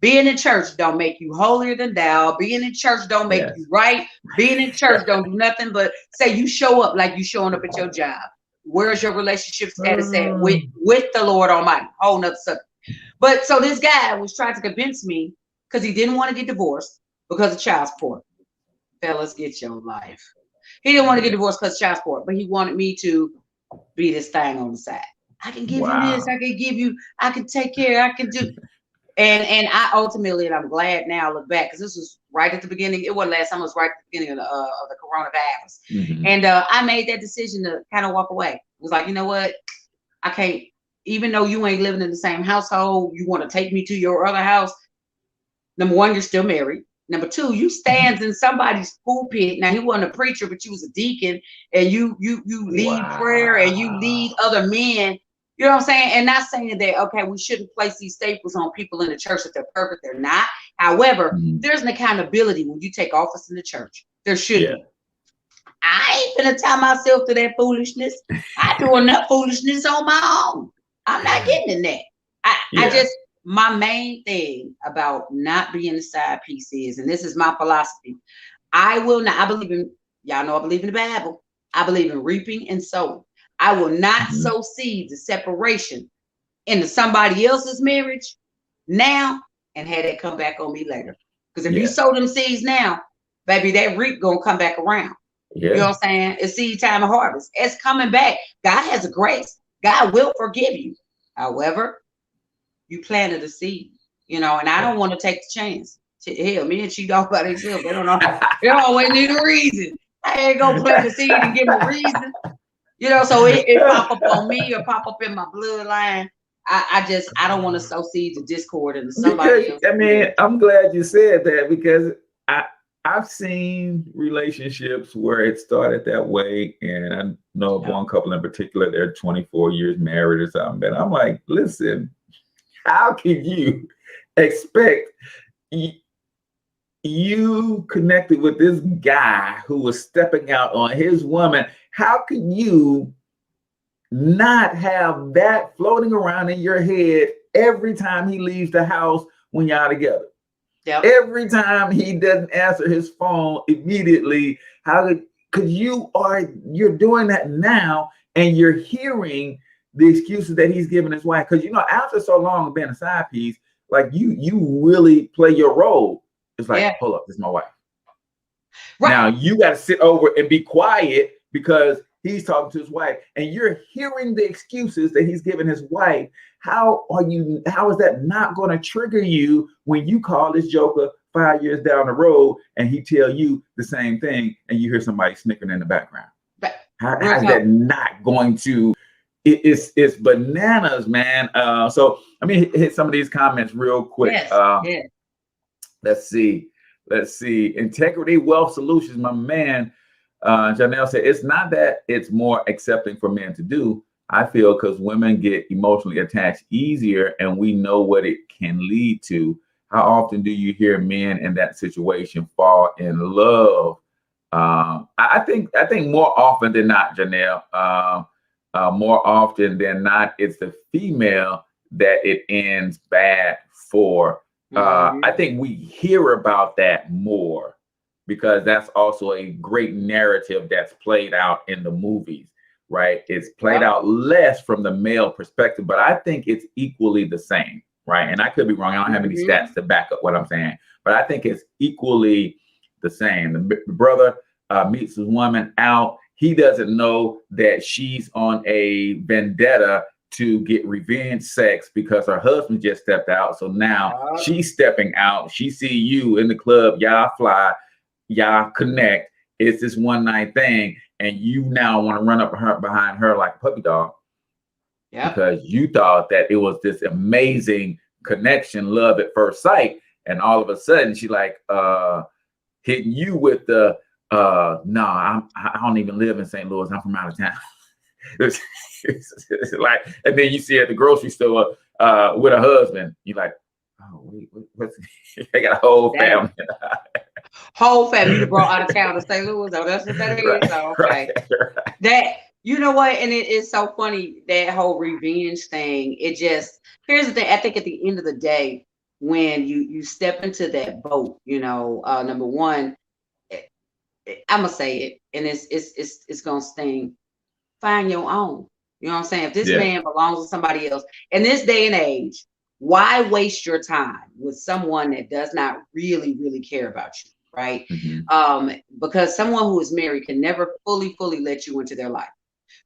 being in church don't make you holier than thou. Being in church don't make you right. Being in church don't do nothing but say you show up like you showing up at your job. Where's your relationship status at with the Lord Almighty? Whole nother subject. But so this guy was trying to convince me, because he didn't want to get divorced because of child support. Fellas, get your life. He didn't want to get divorced because of child support, but he wanted me to be this thing on the side. I can give you this. I can take care. I can do. And I ultimately, and I'm glad now, look back, because this was right at the beginning. It wasn't last summer. It was right at the beginning of the coronavirus. And I made that decision to kind of walk away. It was like, you know what? I can't, even though you ain't living in the same household, you want to take me to your other house. Number one, you're still married. Number two, you stands in somebody's pulpit. Now, he wasn't a preacher, but you was a deacon, and you lead prayer, and you lead other men. You know what I'm saying? And not saying that, okay, we shouldn't place these staples on people in the church if they're perfect. They're not. However, there's an accountability when you take office in the church. There should be. I ain't gonna tie myself to that foolishness. I do enough foolishness on my own. I'm not getting in that. I just, my main thing about not being a side piece is, and this is my philosophy, I believe in, y'all know I believe in the Bible. I believe in reaping and sowing. I will not sow seeds of separation into somebody else's marriage now and have that come back on me later. Because if you sow them seeds now, baby, that reap gonna come back around. You know what I'm saying? It's seed time of harvest. It's coming back. God has a grace. God will forgive you. However, you planted a seed, you know, and I don't want to take the chance. Hell, men cheat off by themselves. They don't know. They always need a reason. I ain't gonna plant the seed and give them a reason. You know, so it pop up on me or pop up in my bloodline. I don't want to sow seeds of discord into somebody else. I mean, I'm glad you said that, because I've seen relationships where it started that way, and I know of one couple in particular. They're 24 years married or something, and I'm like, listen, how can you expect you connected with this guy who was stepping out on his woman? How can you not have that floating around in your head every time he leaves the house when y'all together? Yep. Every time he doesn't answer his phone immediately, because you're doing that now, and you're hearing the excuses that he's giving his wife. Because after so long of being a side piece, like you really play your role. It's like, hold up, this is my wife. Right. Now you got to sit over and be quiet because he's talking to his wife, and you're hearing the excuses that he's giving his wife. How is that not going to trigger you when you call this joker 5 years down the road and he tell you the same thing, and you hear somebody snickering in the background? How is that not going to? It's bananas, man. So let me hit some of these comments real quick. Yes. Let's see. Integrity Wealth Solutions, my man. Janelle said, it's not that it's more accepting for men to do. I feel because women get emotionally attached easier, and we know what it can lead to. How often do you hear men in that situation fall in love? I think more often than not, Janelle, more often than not, it's the female that it ends bad for. I think we hear about that more because that's also a great narrative that's played out in the movies, right? It's played out less from the male perspective, but I think it's equally the same, right? And I could be wrong. I don't have any stats to back up what I'm saying, but I think it's equally the same. The brother meets his woman out. He doesn't know that she's on a vendetta to get revenge sex because her husband just stepped out. So now she's stepping out. She see you in the club. Y'all fly. Y'all connect. It's this one night thing. And you now want to run up behind her like a puppy dog. Yeah. Because you thought that it was this amazing connection, love at first sight. And all of a sudden she like hitting you with the I don't even live in St. Louis. I'm from out of town. It's like, and then you see her at the grocery store with her husband. You're like, oh wait, what's they got a whole family. Whole family you brought out of town to St. Louis. Oh, that's what that is. Right, oh, okay. Right. That, you know what? And it is so funny, that whole revenge thing. It just, here's the thing. I think at the end of the day, when you step into that boat, number one, I'm gonna say it, and it's gonna sting. Find your own. You know what I'm saying? If this man belongs to somebody else in this day and age, why waste your time with someone that does not really, really care about you, right? Because someone who is married can never fully let you into their life.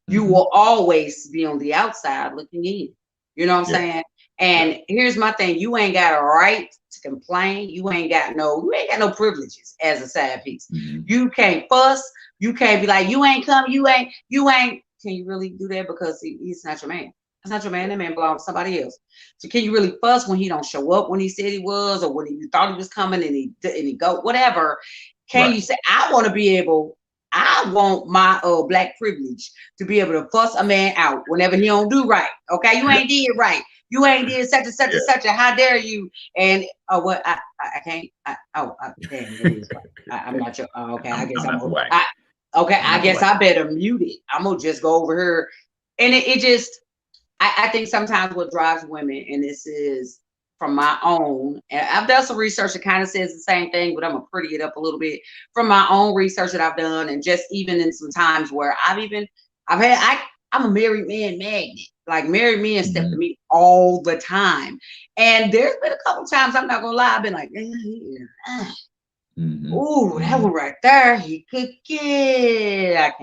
You will always be on the outside looking in. You know what I'm saying? And here's my thing: you ain't got a right to complain. You ain't got no privileges as a side piece. You can't fuss. You can't be like, you ain't come. You ain't. Can you really do that? Because he's not your man. That's not your man. That man belongs to somebody else. So can you really fuss when he don't show up when he said he was, or when you thought he was coming and he go, whatever? Can you say, I want my black privilege to be able to fuss a man out whenever he don't do right? Okay, you ain't did right. You ain't did such and such and such. And how dare you? And what I can't. Damn, I'm not sure. Okay, I guess I guess I better mute it. I'm gonna just go over here, and it just. I think sometimes what drives women, and this is from my own, and I've done some research that kind of says the same thing, but I'm gonna pretty it up a little bit from my own research that I've done, and just even in some times where I'm a married man magnet. Like, married men step to me all the time, and there's been a couple times, I'm not gonna lie, I've been like, ooh, that one right there, he could get.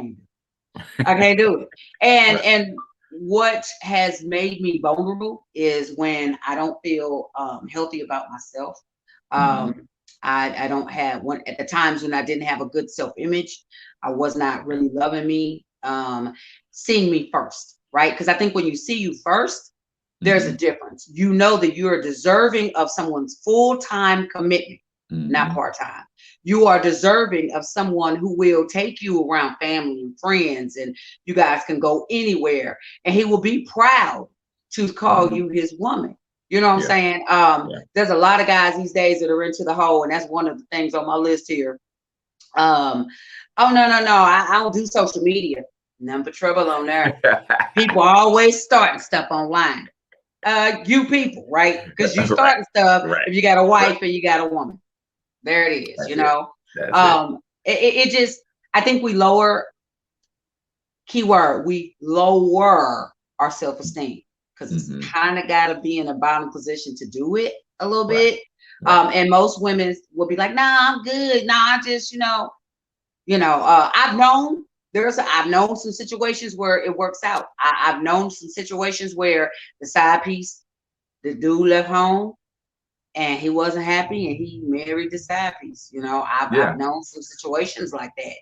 I can't do it, and what has made me vulnerable is when I don't feel healthy about myself. I don't have one at the times when I didn't have a good self-image. I was not really loving me, seeing me first, right? Because I think when you see you first, there's a difference. You know that you are deserving of someone's full-time commitment, not part-time. You are deserving of someone who will take you around family and friends, and you guys can go anywhere, and he will be proud to call you his woman. You know what I'm saying? There's a lot of guys these days that are into the whole, and that's one of the things on my list here. Oh, no, I don't do social media. None but trouble on there. People always starting stuff online. You people, right? Because you starting stuff if you got a wife and you got a woman. There it is, you know. It just, I think we lower, keyword, we lower our self-esteem. Because it's kind of got to be in a bottom position to do it a little bit. And most women will be like, nah, I'm good. Nah, I just, I've known some situations where it works out. I've known some situations where the side piece, the dude left home and he wasn't happy and he married the side piece. I've known some situations like that,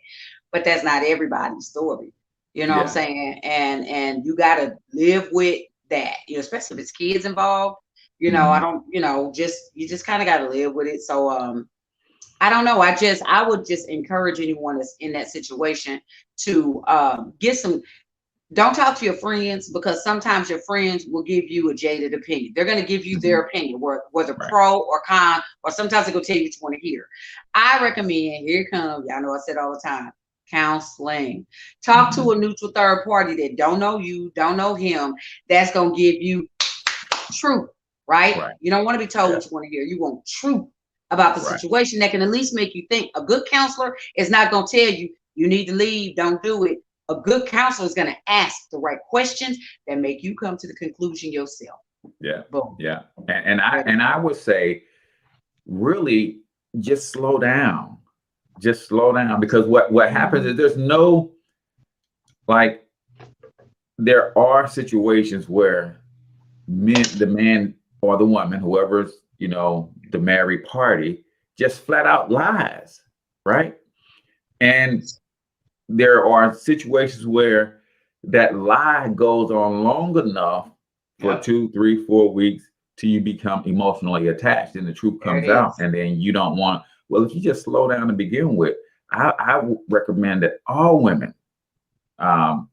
but that's not everybody's story. You know what I'm saying? And you got to live with that, especially if it's kids involved, I don't, you just kind of got to live with it. So, I don't know. I would just encourage anyone that's in that situation to, don't talk to your friends, because sometimes your friends will give you a jaded opinion. They're going to give you their opinion, whether pro or con, or sometimes they're going to tell you what you want to hear. I recommend, here it comes, y'all know I said all the time, counseling. Talk to a neutral third party that don't know you, don't know him, that's going to give you truth, right? You don't want to be told what you want to hear. You want truth about the situation that can at least make you think. A good counselor is not going to tell you, you need to leave, don't do it. A good counselor is going to ask the right questions that make you come to the conclusion yourself. Boom. And I would say, really, just slow down. Just slow down, because what happens is there are situations where the man or the woman, whoever's, the married party, just flat out lies, right? And there are situations where that lie goes on long enough for 2, 3, 4 weeks till you become emotionally attached and the truth comes out, and then you don't want. Well, if you just slow down to begin with, I would recommend that all women, and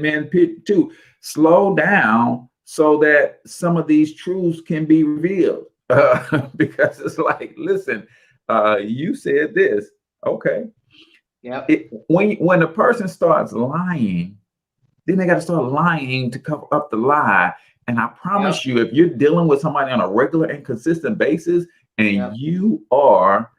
men too, slow down so that some of these truths can be revealed. Because it's like, listen, you said this, okay. When the person starts lying, then they got to start lying to cover up the lie. And I promise you, if you're dealing with somebody on a regular and consistent basis, and you are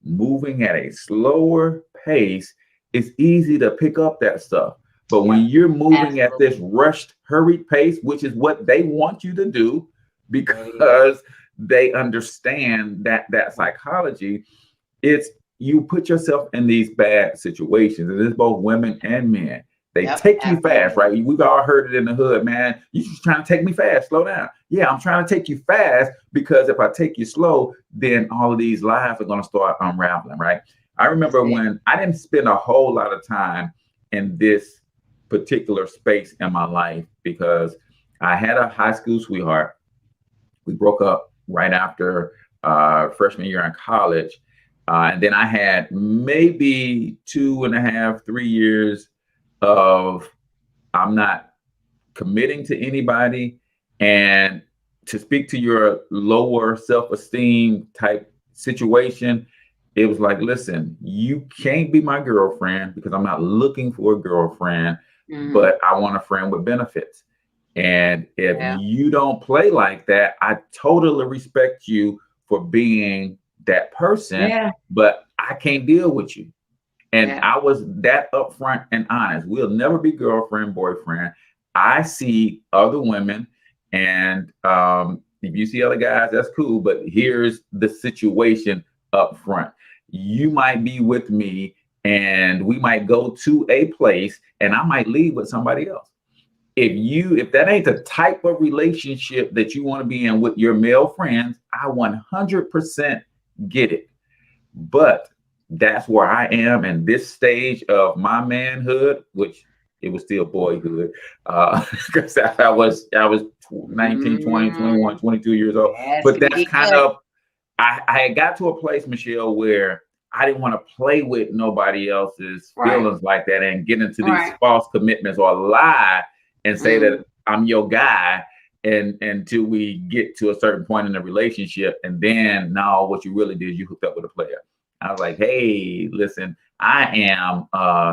moving at a slower pace, it's easy to pick up that stuff. But when you're moving at this rushed, hurried pace, which is what they want you to do, because they understand that psychology, it's you put yourself in these bad situations, and it's both women and men. They take you fast, right? We've all heard it in the hood, man. You just trying to take me fast, slow down. Yeah, I'm trying to take you fast, because if I take you slow, then all of these lies are going to start unraveling, right? I remember when I didn't spend a whole lot of time in this particular space in my life, because I had a high school sweetheart. We broke up right after freshman year in college. And then I had maybe 2.5, 3 years of I'm not committing to anybody. And to speak to your lower self-esteem type situation, it was like, listen, you can't be my girlfriend, because I'm not looking for a girlfriend, but I want a friend with benefits. And if you don't play like that, I totally respect you for being that person, but I can't deal with you. And I was that upfront and honest. We'll never be girlfriend, boyfriend. I see other women, and if you see other guys, that's cool. But here's the situation up front. You might be with me, and we might go to a place, and I might leave with somebody else. If that ain't the type of relationship that you want to be in with your male friends, I 100% get it. But that's where I am in this stage of my manhood, which it was still boyhood, because I was 19, 20, 21, 22 years old. But that's kind of, I had got to a place, Michelle, where I didn't want to play with nobody else's feelings like that and get into these false commitments or lie and say that I'm your guy and until we get to a certain point in the relationship. And then now what you really did, you hooked up with a player. I was like, hey, listen, I am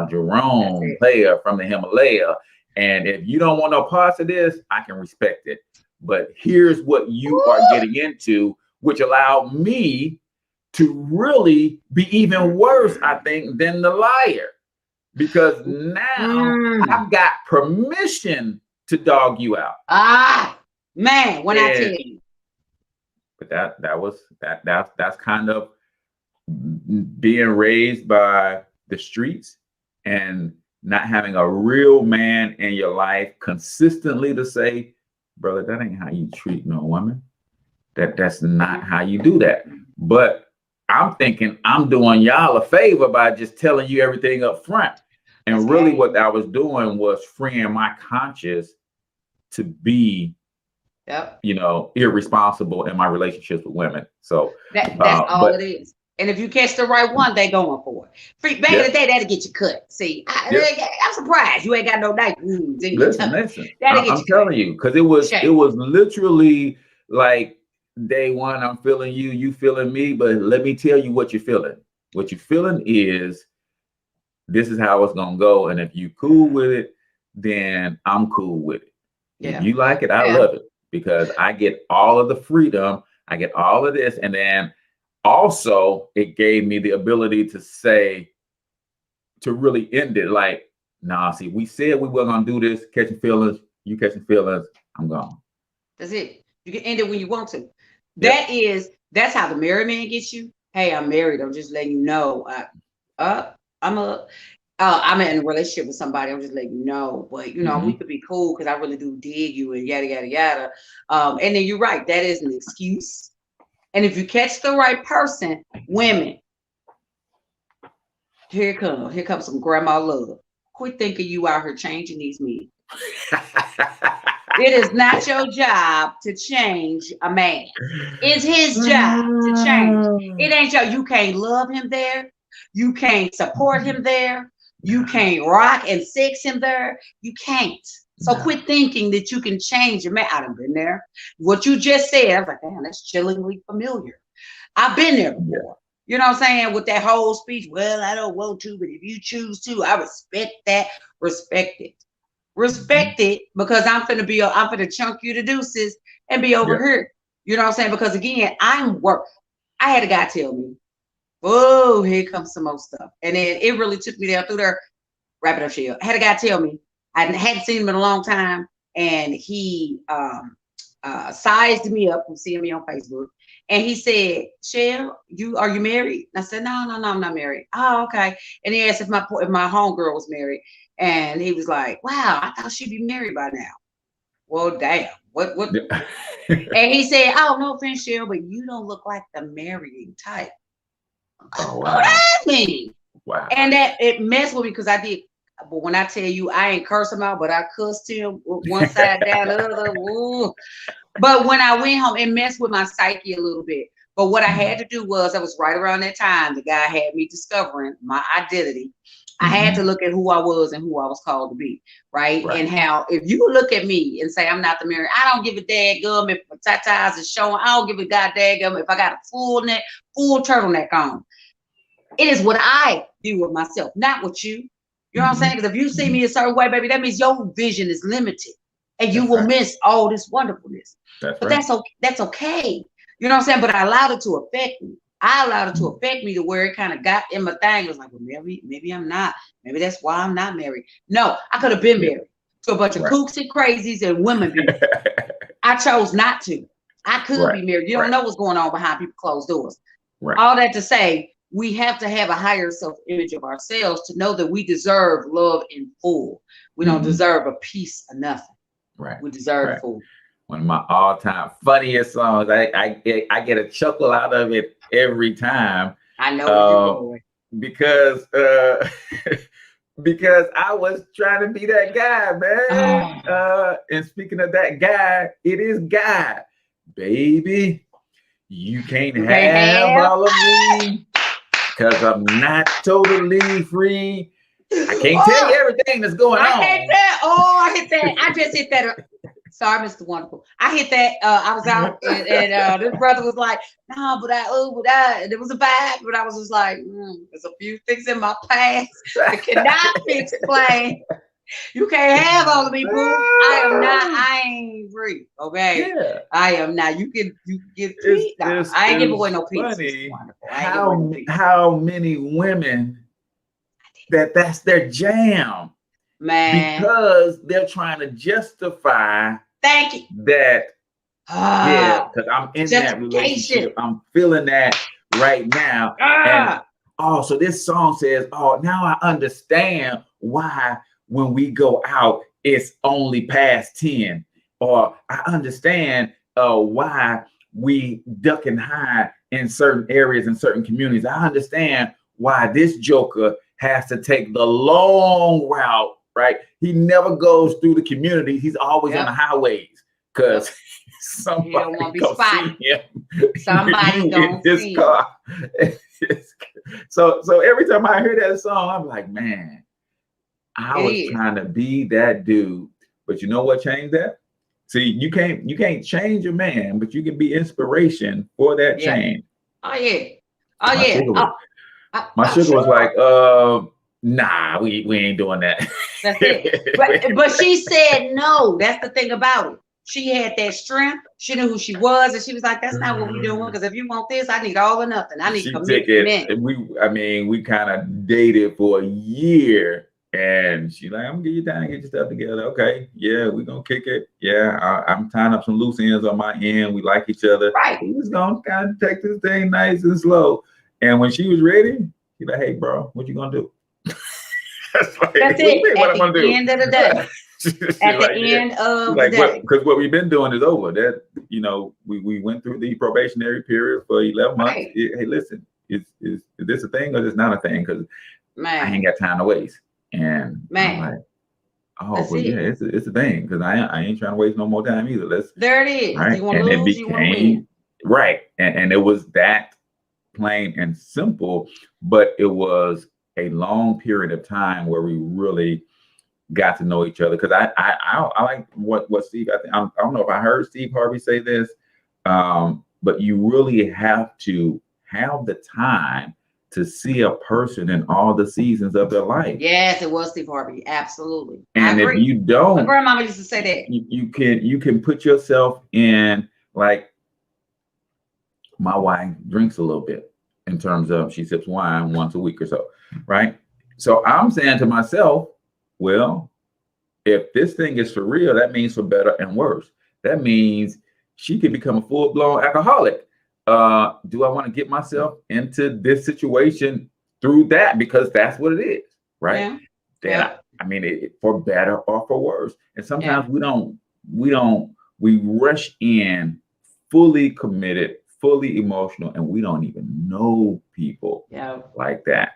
Jerome, player from the Himalaya. And if you don't want no parts of this, I can respect it. But here's what you are getting into, which allowed me to really be even worse, I think, than the liar. Because now I've got permission to dog you out. Man, when I tell you. But that's kind of being raised by the streets and not having a real man in your life consistently to say, brother, that ain't how you treat no woman. That's not how you do that. But I'm thinking I'm doing y'all a favor by just telling you everything up front. And really what I was doing was freeing my conscience to be, you know, irresponsible in my relationships with women. So that's all it is. And if you catch the right one, they going for it. Back in the day, that'll get you cut. See, I'm surprised you ain't got no nice wounds. Listen. I'm telling you, because it was literally like day one, I'm feeling you, you feeling me. But let me tell you what you're feeling. What you're feeling is this is how it's gonna go. And if you cool with it, then I'm cool with it. If you like it, I love it because I get all of the freedom. I get all of this, and then also, it gave me the ability to say, to really end it like, nah, see, we said we were going to do this, catching feelings, you catching feelings, I'm gone. That's it. You can end it when you want to. That's how the married man gets you. Hey, I'm married. I'm just letting you know. I'm in a relationship with somebody. I'm just letting you know. But, you know, we could be cool because I really do dig you and yada, yada, yada. And then you're right. That is an excuse. And if you catch the right person, women, here comes some grandma love. Quit thinking you out here changing these men. It is not your job to change a man. It's his job to change. It ain't you can't love him there. You can't support him there. You can't rock and sex him there. You can't. So quit thinking that you can change your man. I done been there. What you just said, I was like, damn, that's chillingly familiar. I've been there before. You know what I'm saying? With that whole speech, well, I don't want to, but if you choose to, I respect that. Respect it. Respect it because I'm finna chunk you to deuces and be over here. You know what I'm saying? Because again, I had a guy tell me, oh, here comes some more stuff. And then it really took me down through there. Wrap it up, Shell. I had a guy tell me, I hadn't seen him in a long time, and he sized me up from seeing me on Facebook. And he said, Shell, are you married? And I said, no, I'm not married. Oh, okay. And he asked if my homegirl was married. And he was like, wow, I thought she'd be married by now. Well, damn. What? And he said, oh, no offense, Shell, but you don't look like the marrying type. Oh, wow. What does that mean? Wow. And that it messed with me because I did. But when I tell you, I ain't curse him out, but I cussed him one side down the other. Ooh. But when I went home, it messed with my psyche a little bit. But what I had to do was, I was right around that time, the guy had me discovering my identity. I had to look at who I was and who I was called to be, right? And how, if you look at me and say, I'm not the married, I don't give a daggum if my tatas is showing. I don't give a goddamn if I got a full turtleneck on. It is what I do with myself, not with you. You know what I'm saying? Because if you see me a certain way, baby, that means your vision is limited and you will miss all this wonderfulness. That's okay. You know what I'm saying? But I allowed it to affect me. I allowed it to affect me to where it kind of got in my thing. It was like, well, maybe I'm not. Maybe that's why I'm not married. No, I could have been married to a bunch of kooks and crazies and women. I chose not to. I could be married. You don't know what's going on behind people's closed doors. All that to say, we have to have a higher self-image of ourselves to know that we deserve love in full. We don't deserve a piece of nothing. We deserve full. One of my all-time funniest songs. I get a chuckle out of it every time. I know where you're going. Because because I was trying to be that guy, man. And speaking of that guy, it is God, baby. You can't have all of me because I'm not totally free. I can't tell you everything that's going on. I can't tell. Oh, I hit that. I just hit that. Sorry, Mr. Wonderful. I hit that. I was out and this brother was like, no, but and it was a vibe, but I was just like, there's a few things in my past that cannot be explained. You can't have all of me, boo. I ain't free. Okay. Yeah. I am not. You can get free. No, I ain't giving away no peace. How many women that's their jam, man, because they're trying to justify that because I'm in that relationship, I'm feeling that right now. And so this song says, now I understand why when we go out it's only past 10, or I understand why we duck and hide in certain areas in certain communities. I understand why this joker has to take the long route, right? He never goes through the community. He's always on the highways because somebody gonna see him. Somebody gonna see car. So every time I hear that song, I'm like, man, I was trying to be that dude. But you know what changed that? See, you can't change a man, but you can be inspiration for that change. My sugar was like, nah, we ain't doing that. That's it. But she said no. That's the thing about it. She had that strength. She knew who she was, and she was like, that's not what we're doing. Because if you want this, I need all or nothing. I need commitment. We kind of dated for a year. And she's like, I'm gonna give you time to get your stuff together. Okay, yeah, we're gonna kick it. Yeah, I'm tying up some loose ends on my end. We like each other. Right. We was gonna kind of take this thing nice and slow. And when she was ready, she's like, hey, bro, what you gonna do? That's it. At the end of the day. At the end of the day. Because what we've been doing is over. That, we went through the probationary period for 11 months. Right. Hey, listen, is this a thing or is this not a thing? Because I ain't got time to waste. And I'm like, it's a thing, because I ain't trying to waste no more time either. There it is. Right? You want to lose, you want to win. Right. And it was that plain and simple, but it was a long period of time where we really got to know each other. Because I like what Steve, I don't know if I heard Steve Harvey say this, but you really have to have the time to see a person in all the seasons of their life. Yes, it was Steve Harvey. Absolutely. And if you don't, my grandmama used to say that. You can put yourself in, like, my wife drinks a little bit in terms of she sips wine once a week or so, right? So I'm saying to myself, well, if this thing is for real, that means for better and worse. That means she could become a full-blown alcoholic. Do I want to get myself into this situation through that? Because that's what it is, right? Yeah. For better or for worse. And sometimes we rush in fully committed, fully emotional, and we don't even know people like that.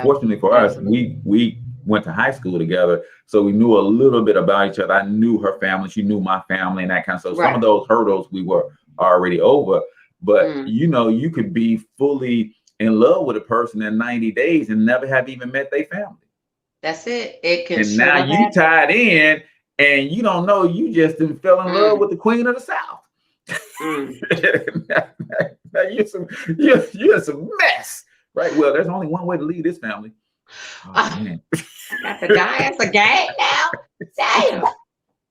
Fortunately for us, we went to high school together, so we knew a little bit about each other. I knew her family, she knew my family, and that kind of stuff. Some of those hurdles we were already over. But you could be fully in love with a person in 90 days and never have even met their family. That's it. It can. And now you tied in, and you don't know, you just fell in love with the Queen of the South. Now you're some mess, right? Well, there's only one way to leave this family. Man. I got the guy. That's a gang now. Damn.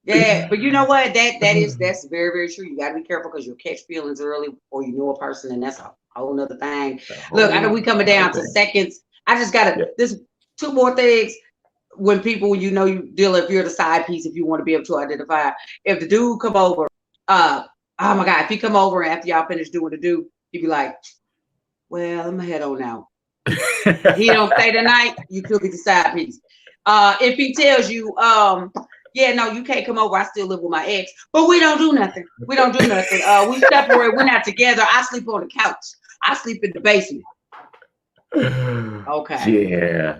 Yeah, but you know what? That's very, very true. You got to be careful, because you'll catch feelings early, or you know a person, and that's a whole nother thing. Look, I know we coming down to seconds. I just got to. There's two more things. When people, you deal, if you're the side piece, if you want to be able to identify, if the dude come over, oh my God, if he come over after y'all finish doing the do, he'd be like, well, I'm gonna head on now. He don't stay the night, you could be the side piece. If he tells you, yeah, no, you can't come over, I still live with my ex, but we don't do nothing. We separate, we're not together. I sleep on the couch. I sleep in the basement. Okay.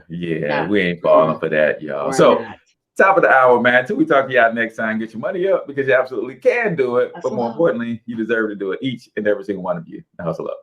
Yeah. No. We ain't falling for that, y'all. We're So not. top of the hour, man. Till we talk to y'all next time. Get your money up because you absolutely can do it. That's But more love. importantly, you deserve to do it. Each and every single one of you. Now hustle up.